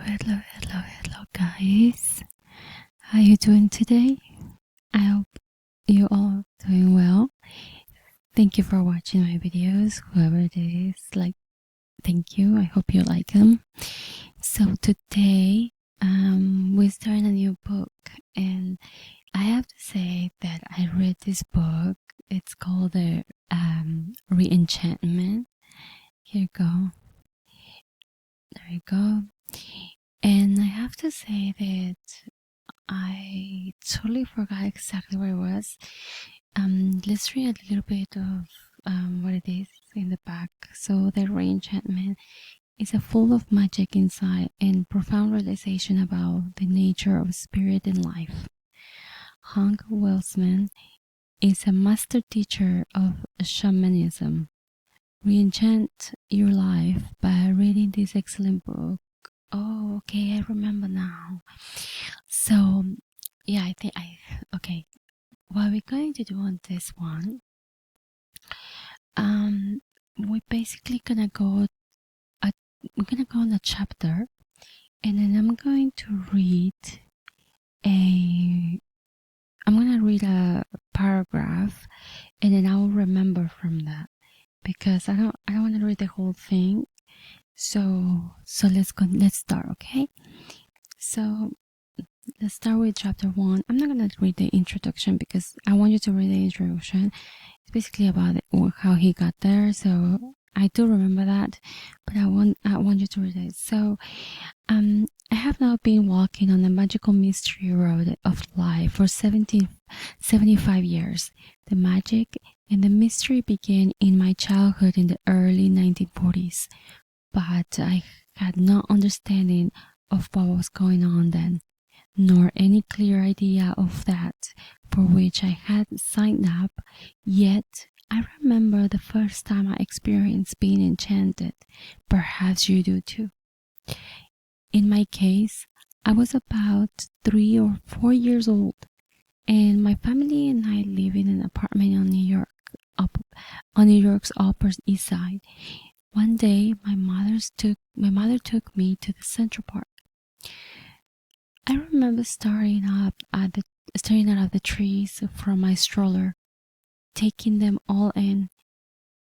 Hello, guys. How you doing today? I hope you all doing well. Thank you for watching my videos, whoever it is. Thank you. I hope you like them. So today, we start a new book, and I have to say that I read this book. It's called the Re-Enchantment. Here you go. There you go. And I have to say that I totally forgot exactly where it was. Let's read a little bit of what it is in the back. So the Re-Enchantment is full of magic insight and profound realization about the nature of spirit and life. Hank Wesselman is a master teacher of shamanism. Re-enchant your life by reading this excellent book. Oh, okay, I remember now. So, yeah, okay. What we're going to do on this one, we're basically gonna go on a chapter, and then I'm gonna read a paragraph, and then I'll remember from that, because I don't want to read the whole thing. So let's start, okay? So let's start with chapter 1. I'm not gonna read the introduction because I want you to read the introduction. It's basically about how he got there. So I do remember that, but I want you to read it. So I have now been walking on the magical mystery road of life for 75 years. The magic and the mystery began in my childhood in the early 1940s, but I had no understanding of what was going on then, nor any clear idea of that for which I had signed up. Yet I remember the first time I experienced being enchanted. Perhaps you do too. In my case, I was about 3 or 4 years old, and my family and I live in an apartment on New York's Upper East Side. One day, my mother took me to the Central Park. I remember staring out at the trees from my stroller, taking them all in,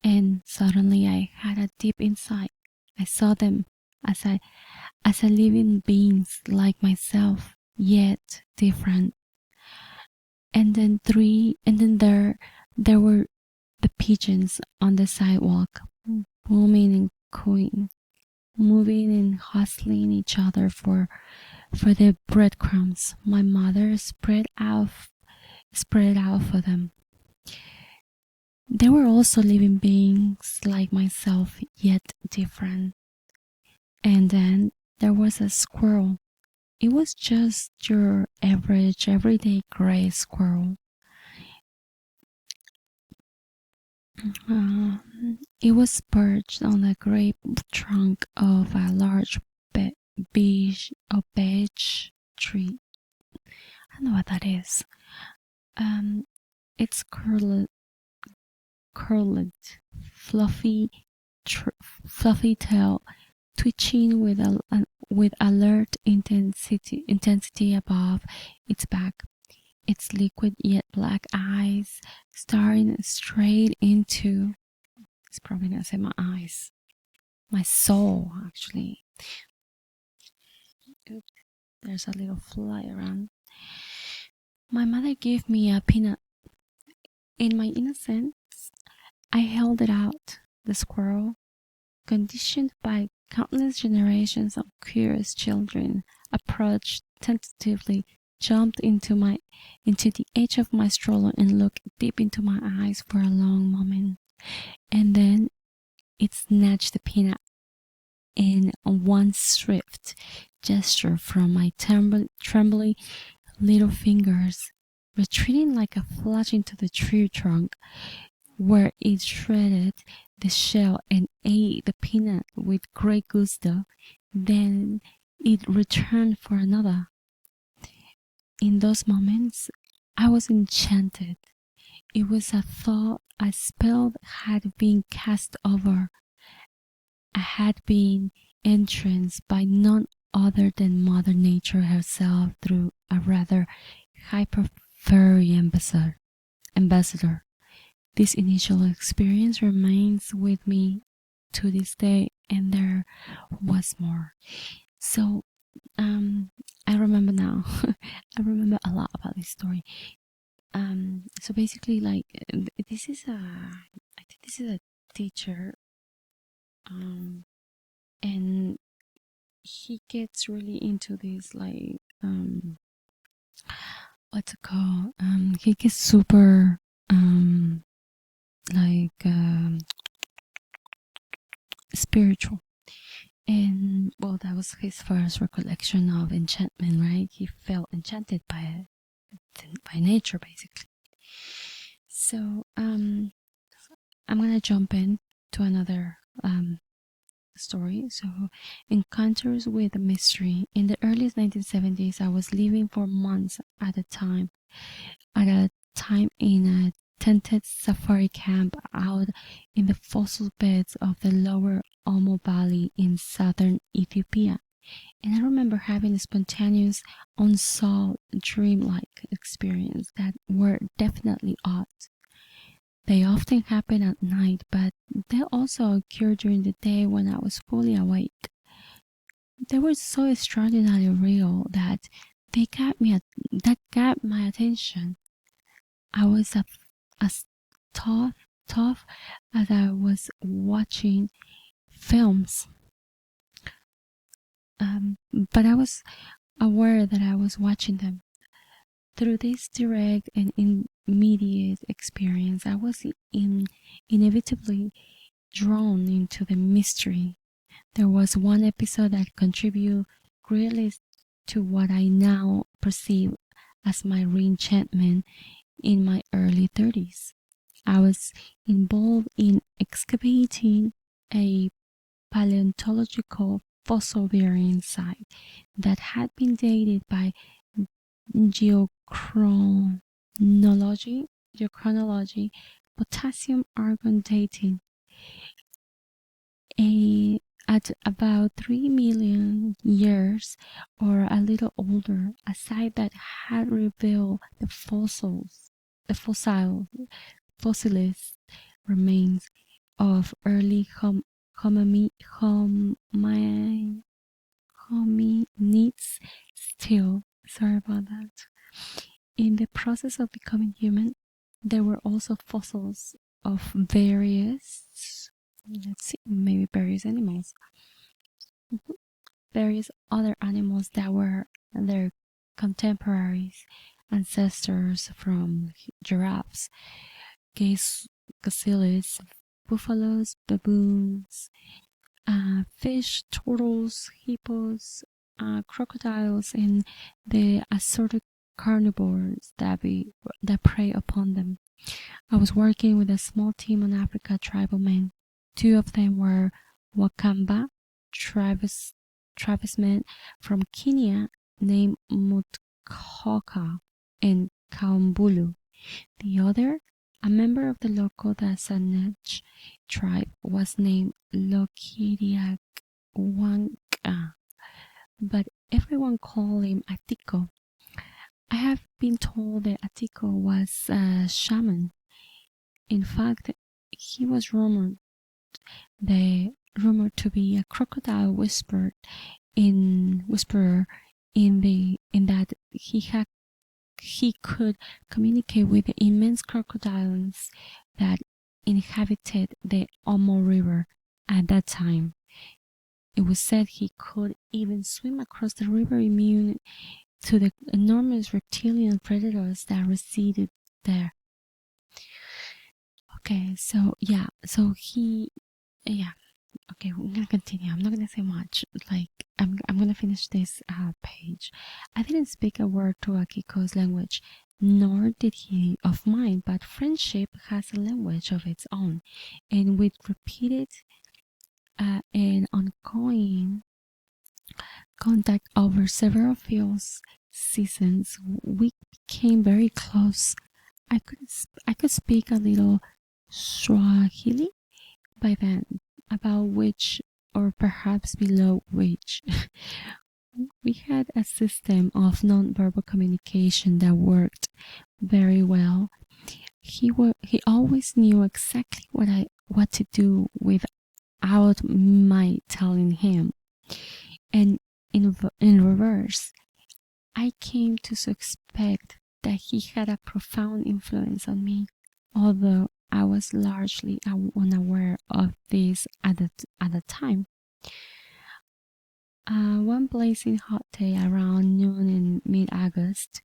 and suddenly I had a deep insight. I saw them as living beings like myself, yet different. And then there were the pigeons on the sidewalk, booming and cooing, moving and hustling each other for the breadcrumbs my mother spread out for them. They were also living beings like myself, yet different. And then there was a squirrel. It was just your average, everyday gray squirrel. It was perched on the gray trunk of a large beige tree. I don't know what that is. Its curled, fluffy tail twitching with alert intensity above its back. Its liquid yet black eyes staring straight into. It's probably gonna say my eyes. My soul, actually. Oops, there's a little fly around. My mother gave me a peanut. In my innocence, I held it out. The squirrel, conditioned by countless generations of curious children, approached tentatively, jumped into the edge of my stroller and looked deep into my eyes for a long moment. And then it snatched the peanut in one swift gesture from my trembling little fingers, retreating like a flash into the tree trunk, where it shredded the shell and ate the peanut with great gusto. Then it returned for another. In those moments, I was enchanted. It was a thought a spell had been cast over. I had been entranced by none other than Mother Nature herself through a rather hyper furry ambassador. This initial experience remains with me to this day, and there was more. So, I remember now. I remember a lot about this story. So basically, like, this is I think this is a teacher, and he gets really into this, like, what's it called? He gets super, like, spiritual. And well, that was his first recollection of enchantment, right? He felt enchanted by nature, basically. So I'm gonna jump in to another story. So, encounters with mystery. In the early 1970s, I was living for months at a time in a tented safari camp out in the fossil beds of the lower Omo Valley in southern Ethiopia. And I remember having a spontaneous, unsolved, dreamlike experience that were definitely odd. They often happen at night, but they also occur during the day when I was fully awake. They were so extraordinarily real that that got my attention. I was as tough as I was watching films, but I was aware that I was watching them. Through this direct and immediate experience, I was inevitably drawn into the mystery. There was one episode that contributed greatly to what I now perceive as my re-enchantment in my early 30s. I was involved in excavating a paleontological fossil-bearing site that had been dated by geochronology, potassium argon dating, at about 3 million years or a little older, a site that had revealed the fossilized remains of early hominids. Still, sorry about that. In the process of becoming human, there were also fossils of various, maybe various animals. Various other animals that were their contemporaries, ancestors from giraffes, gazelles, buffaloes, baboons, fish, turtles, hippos, crocodiles, and the assorted carnivores that prey upon them. I was working with a small team on Africa tribal men. Two of them were Wakamba tribesmen from Kenya named Mutkoka and Kaumbulu. The other, a member of the local Shamanic tribe, was named Lokiriakwanka, but everyone called him Atiko. I have been told that Atiko was a shaman. In fact, he was rumored to be a crocodile whisperer in that he could communicate with the immense crocodiles that inhabited the Omo River at that time. It was said he could even swim across the river, immune to the enormous reptilian predators that resided there. Okay, so okay, we're gonna continue. I'm not gonna say much. Like, I'm gonna finish this page. I didn't speak a word to Akiko's language, nor did he of mine, but friendship has a language of its own, and with repeated and ongoing contact over several seasons, we became very close. I could speak a little Swahili by then, about which, or perhaps below which, we had a system of non-verbal communication that worked very well. He always knew exactly what to do without my telling him. And in reverse, I came to suspect that he had a profound influence on me, although I was largely unaware of this at the time. One blazing hot day around noon in mid-August,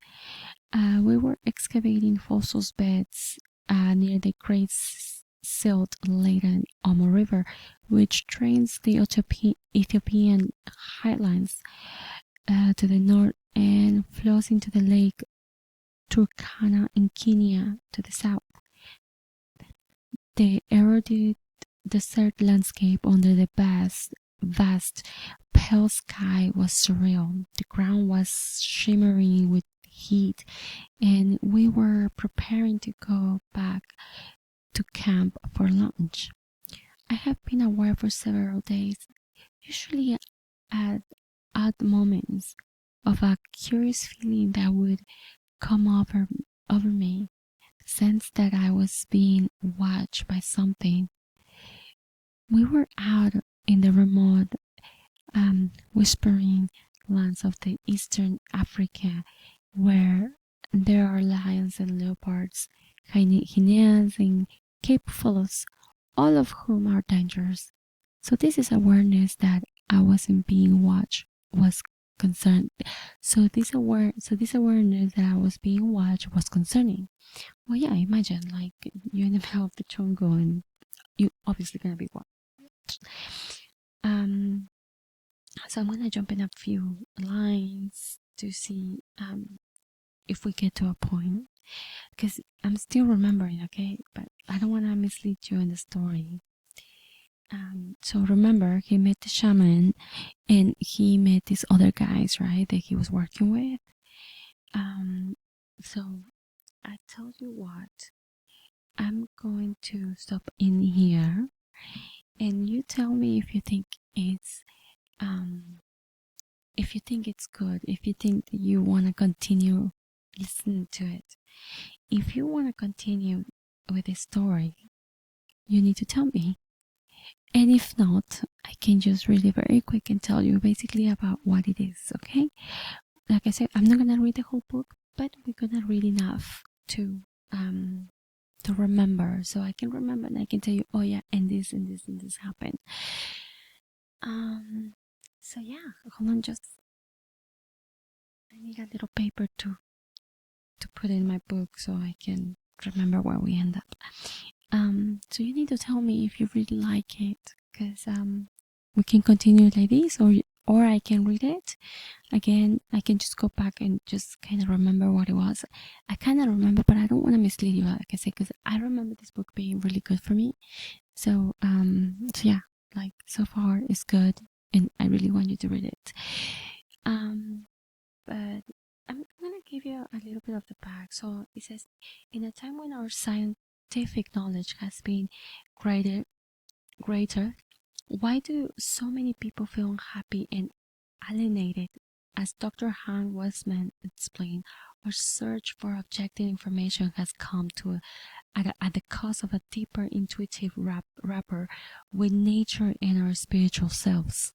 we were excavating fossil beds near the Great Silt laden Omo River, which drains the Ethiopian highlands to the north and flows into the lake Turkana in Kenya to the south. The eroded desert landscape under the vast pale sky was surreal. The ground was shimmering with heat, and we were preparing to go back to camp for lunch. I have been aware for several days, usually at odd moments, of a curious feeling that would come over me, the sense that I was being watched by something. We were out in the remote, whispering lands of the Eastern Africa, where there are lions and leopards, hyenas and capefulos, all of whom are dangerous. So this is awareness that I wasn't being watched was concerned. So this awareness that I was being watched was concerning. Well, yeah, imagine like you're in the middle of the jungle and you obviously gonna be watched. So I'm gonna jump in a few lines to see if we get to a point, because I'm still remembering, okay, but I don't want to mislead you in the story. So remember, he met the shaman and he met these other guys, right, that he was working with. So I tell you what, I'm going to stop in here and you tell me if you think it's good, if you think that you want to continue listening to it. If you want to continue with the story, you need to tell me. And if not, I can just read it very quick and tell you basically about what it is, okay? Like I said, I'm not gonna read the whole book, but we're gonna read enough to remember, so I can remember and I can tell you, oh yeah, and this and this and this happened. So yeah, hold on, just I need a little paper to put in my book so I can remember where we end up. So you need to tell me if you really like it, because we can continue like this, or I can read it again. I can just go back and just kind of remember what it was. I kind of remember, but I don't want to mislead you, like I said, because I remember this book being really good for me. So yeah, like so far it's good, and I really want you to read it. But I'm gonna give you a little bit of the back. So it says, in a time when our scientific knowledge has been greater, why do so many people feel unhappy and alienated? As Dr. Hank Wesselman explained, our search for objective information has come to at the cost of a deeper intuitive rapport with nature and our spiritual selves.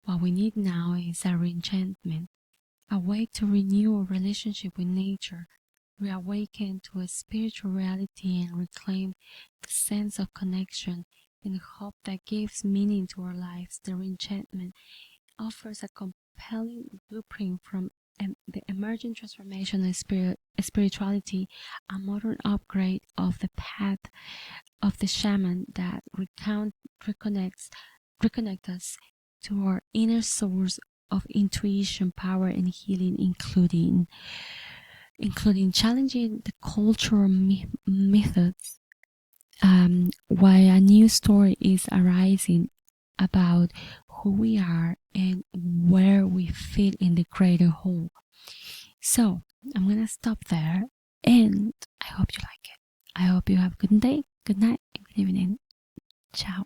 What we need now is a re-enchantment, a way to renew our relationship with nature, reawaken to a spiritual reality and reclaim the sense of connection and hope that gives meaning to our lives. The Re-Enchantment offers a compelling blueprint from the emerging transformation of spirituality, a modern upgrade of the path of the shaman that reconnects us to our inner source of intuition, power, and healing, including challenging the cultural methods, while a new story is arising about who we are and where we fit in the greater whole. So I'm gonna stop there, and I hope you like it. I hope you have a good day, good night, good evening. Ciao.